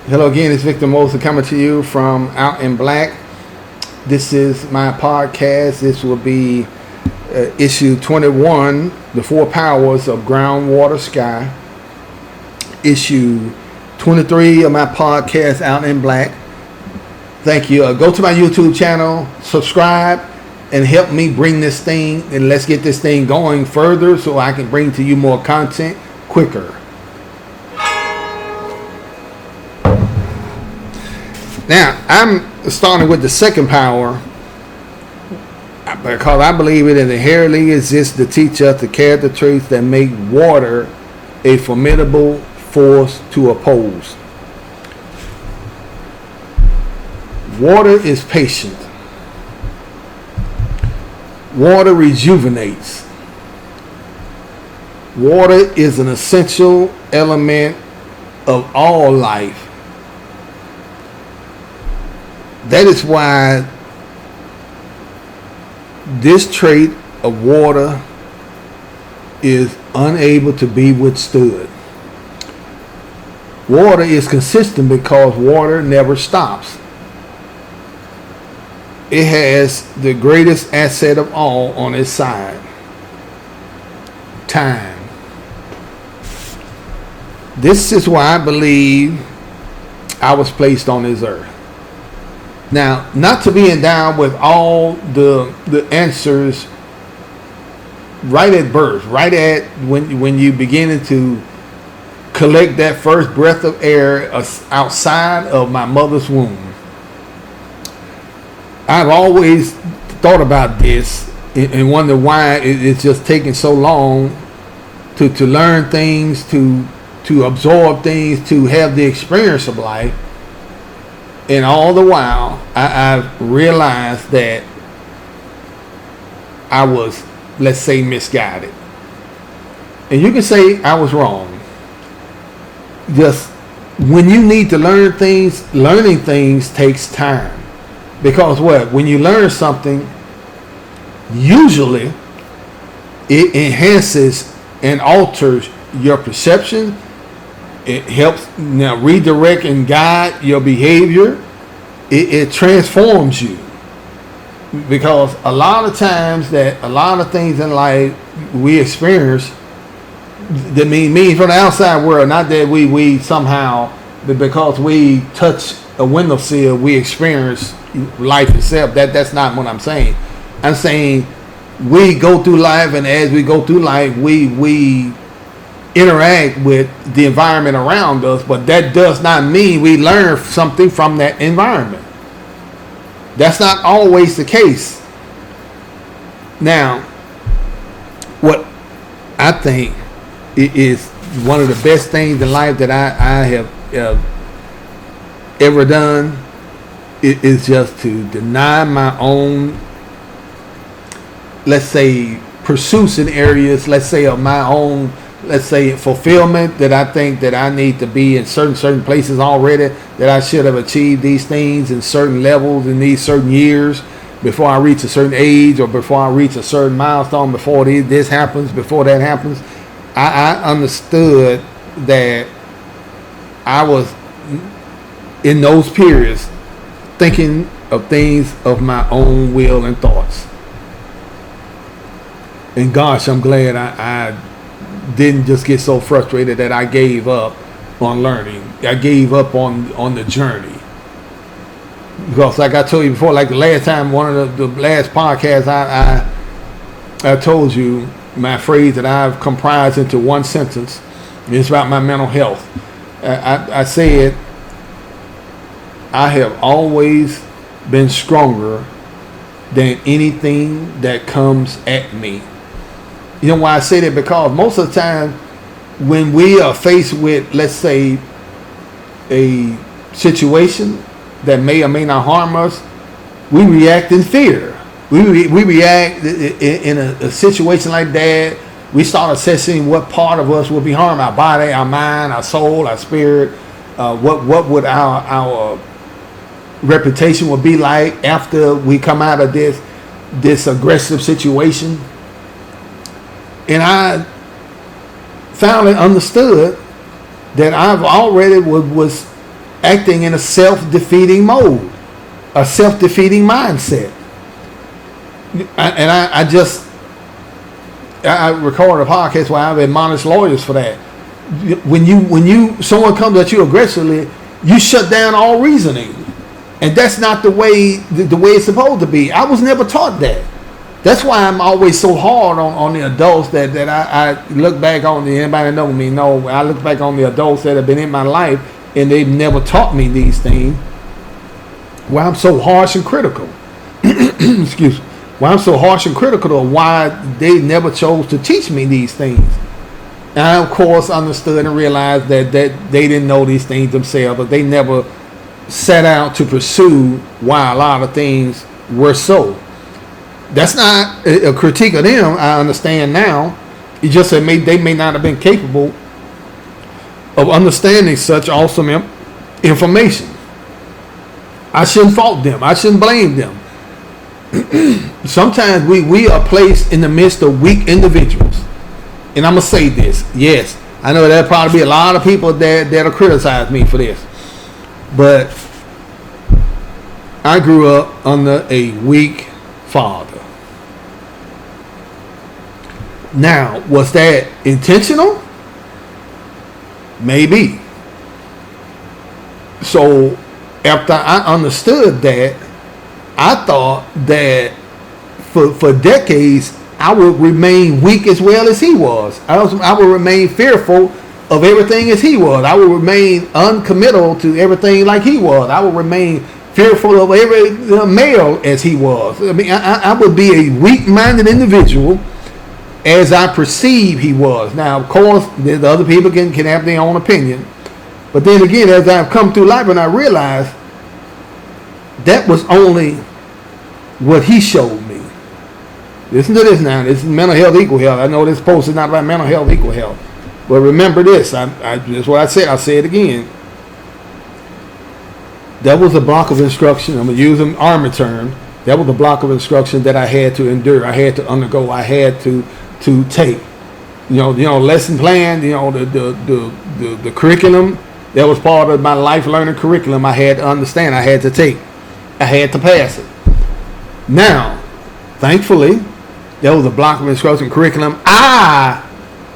Hello again, it's Victor Mosley coming to you from Out in Black. This is my podcast. This will be issue 21, The Four Powers of Groundwater Sky. Issue 23 of my podcast, Out in Black. Thank you. Go to my YouTube channel, subscribe, and help me bring this thing, and let's get this thing going further so I can bring to you more content quicker. Now, I'm starting with the second power because I believe it inherently exists to teach us the character traits that make water a formidable force to oppose. Water is patient. Water rejuvenates. Water is an essential element of all life. That is why this trait of water is unable to be withstood. Water is consistent because water never stops. It has the greatest asset of all on its side: time. This is why I believe I was placed on this earth. Now, not to be endowed with all the answers right at birth, right at when you beginning to collect that first breath of air outside of my mother's womb. I've always thought about this and wonder why it's just taking so long to learn things, to absorb things, to have the experience of life. And all the while, I've realized that I was, let's say, misguided. And you can say I was wrong. Just when you need to learn things, learning things takes time. Because what? When you learn something, usually it enhances and alters your perception. It helps now redirect and guide your behavior. It transforms you. Because a lot of times that a lot of things in life we experience that mean from the outside world, not that we somehow, but because we touch a windowsill, we experience life itself. That's not what I'm saying. I'm saying we go through life, and as we go through life, we interact with the environment around us, but that does not mean we learn something from that environment. That's not always the case. Now, what I think is one of the best things in life that I have ever done is just to deny my own, let's say, pursuits in areas, let's say, of my own, let's say, fulfillment, that I think that I need to be in certain places already, that I should have achieved these things in certain levels in these certain years before I reach a certain age, or before I reach a certain milestone, before this happens, before that happens. I understood that I was in those periods thinking of things of my own will and thoughts. And gosh, I'm glad I didn't just get so frustrated that I gave up on learning. I gave up on the journey. Because like I told you before, like the last time, one of the last podcasts, I told you my phrase that I've comprised into one sentence. It's about my mental health. I said, I have always been stronger than anything that comes at me. You know why I say that? Because most of the time when we are faced with, let's say, a situation that may or may not harm us, we react in fear. We react in a situation like that. We start assessing what part of us will be harmed: our body, our mind, our soul, our spirit. What would our reputation would be like after we come out of this aggressive situation? And I finally understood that I've already was acting in a self-defeating mode, a self-defeating mindset. I recorded a podcast where I've admonished lawyers for that. When someone comes at you aggressively, you shut down all reasoning, and that's not the way it's supposed to be. I was never taught that. That's why I'm always so hard on the adults that I look back on. Anybody know me? No, I look back on the adults that have been in my life and they've never taught me these things. Why I'm so harsh and critical. Excuse me. Why I'm so harsh and critical of why they never chose to teach me these things. And I, of course, understood and realized that they didn't know these things themselves, but they never set out to pursue why a lot of things were so. That's not a critique of them. I understand now. It's just that they may not have been capable of understanding such awesome information. I shouldn't fault them. I shouldn't blame them. Sometimes we are placed in the midst of weak individuals. And I'm going to say this. Yes, I know there'll probably be a lot of people that'll criticize me for this. But I grew up under a weak father. Now, was that intentional? Maybe. So, after I understood that, I thought that for decades I would remain weak as well as he was. I would remain fearful of everything as he was. I would remain uncommittal to everything like he was. I would remain fearful of every male as he was. I mean, I would be a weak-minded individual as I perceive he was. Now, of course, the other people can have their own opinion. But then again, as I've come through life and I realized that was only what he showed me. Listen to this now. This is mental health, equal health. I know this post is not about mental health, equal health. But remember this. That's what I said. I'll say it again. That was a block of instruction. I'm going to use an Army term. That was a block of instruction that I had to endure. I had to undergo. I had to take. You know, lesson plan. You know, the curriculum that was part of my life learning curriculum. I had to understand. I had to take. I had to pass it. Now, thankfully, there was a block of instruction curriculum I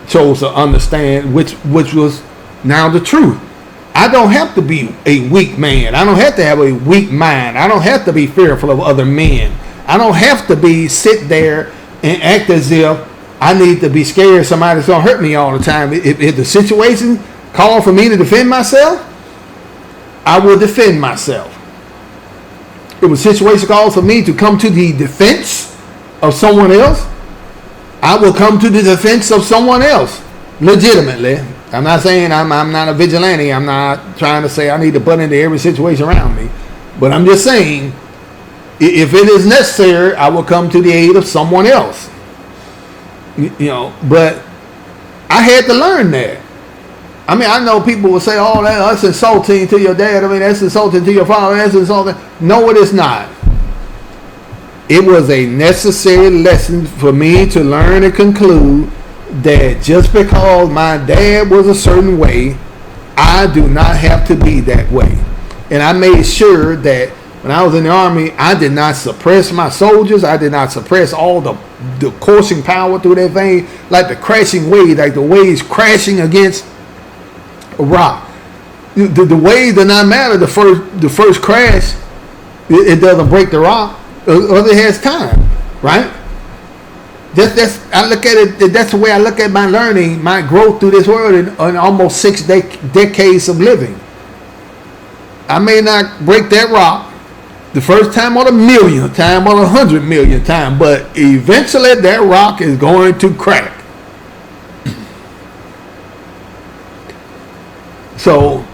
chose to understand, which was now the truth. I don't have to be a weak man. I don't have to have a weak mind. I don't have to be fearful of other men. I don't have to sit there and act as if I need to be scared somebody's going to hurt me all the time. If the situation called for me to defend myself, I will defend myself. If a situation calls for me to come to the defense of someone else, I will come to the defense of someone else, legitimately. I'm not saying I'm not a vigilante. I'm not trying to say I need to butt into every situation around me. But I'm just saying, if it is necessary, I will come to the aid of someone else. But I had to learn that. I mean, I know people will say, oh, that's insulting to your dad. I mean, that's insulting to your father. That's insulting. No, it is not. It was a necessary lesson for me to learn and conclude that just because my dad was a certain way, I do not have to be that way. And I made sure that when I was in the Army, I did not suppress my soldiers. I did not suppress all the coursing power through that thing, like the crashing wave, like the waves crashing against a rock. The wave does not matter. The first crash, it doesn't break the rock. It has time, right? I look at it. That's the way I look at my learning, my growth through this world in almost 6 decades of living. I may not break that rock the first time or the millionth time or 100 million time, but eventually that rock is going to crack. So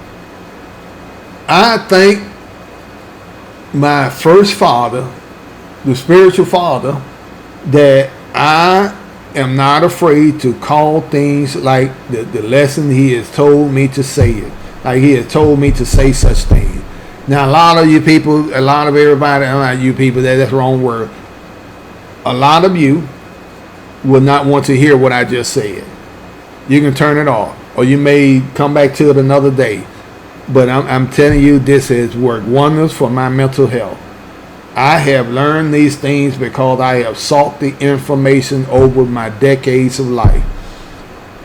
I thank my first father, the spiritual father, that I am not afraid to call things like the lesson he has told me to say it. Like he has told me to say such things. Now, a lot of you people, a lot of everybody, not you people, that's the wrong word. A lot of you will not want to hear what I just said. You can turn it off, or you may come back to it another day. But I'm telling you, this has worked wonders for my mental health. I have learned these things because I have sought the information over my decades of life.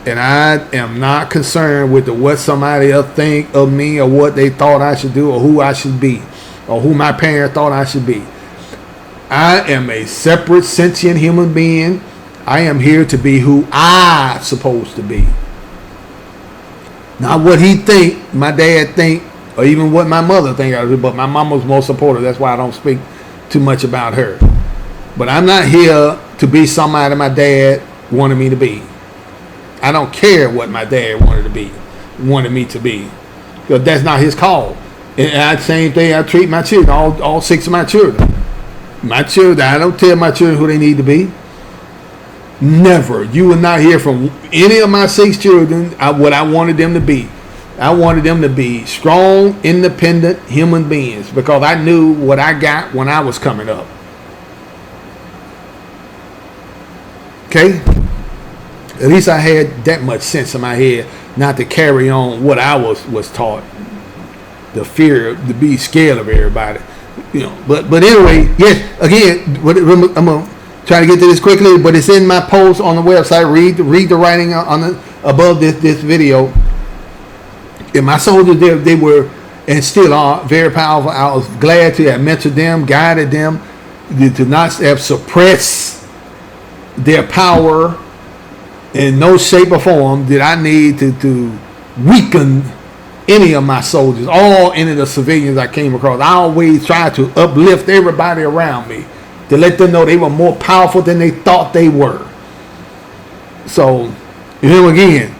And I am not concerned with what somebody else think of me or what they thought I should do or who I should be or who my parents thought I should be. I am a separate sentient human being. I am here to be who I'm supposed to be. Not what he think, my dad think, or even what my mother think I do, but my mama was more supportive. That's why I don't speak too much about her. But I'm not here to be somebody my dad wanted me to be. I don't care what my dad wanted me to be. Because that's not his call. And same thing I treat my children, all 6 of my children. My children, I don't tell my children who they need to be. Never. You will not hear from any of my 6 children what I wanted them to be. I wanted them to be strong, independent human beings because I knew what I got when I was coming up. Okay? At least I had that much sense in my head not to carry on what I was taught. The fear, to be scared of everybody. You know, but anyway, yes, again, I'm going to try to get to this quickly, but it's in my post on the website. Read the writing on above this video. And my soldiers, they were and still are very powerful. I was glad to have mentored them, guided them, to not have suppressed their power in no shape or form did I need to weaken any of my soldiers, any of the civilians I came across. I always tried to uplift everybody around me to let them know they were more powerful than they thought they were. So, again,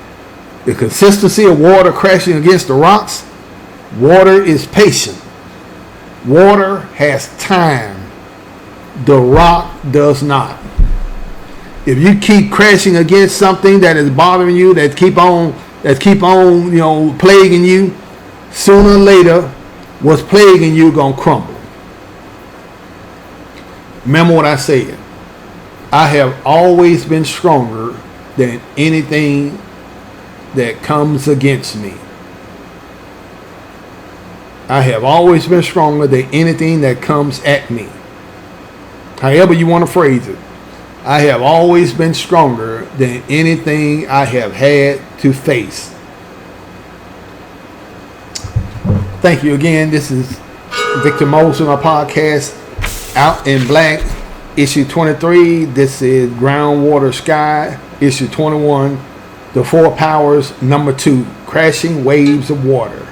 the consistency of water crashing against the rocks. Water is patient. Water has time. The rock does not. If you keep crashing against something that is bothering you, that keep on, plaguing you, sooner or later, what's plaguing you gonna crumble. Remember what I said. I have always been stronger than anything that comes against me. I have always been stronger than anything that comes at me. However you want to phrase it. I have always been stronger than anything I have had to face. Thank you again. This is Victor Mosley, my podcast, Out in Black, issue 23. This is Groundwater Sky, issue 21. The Four Powers, number 2, Crashing Waves of Water.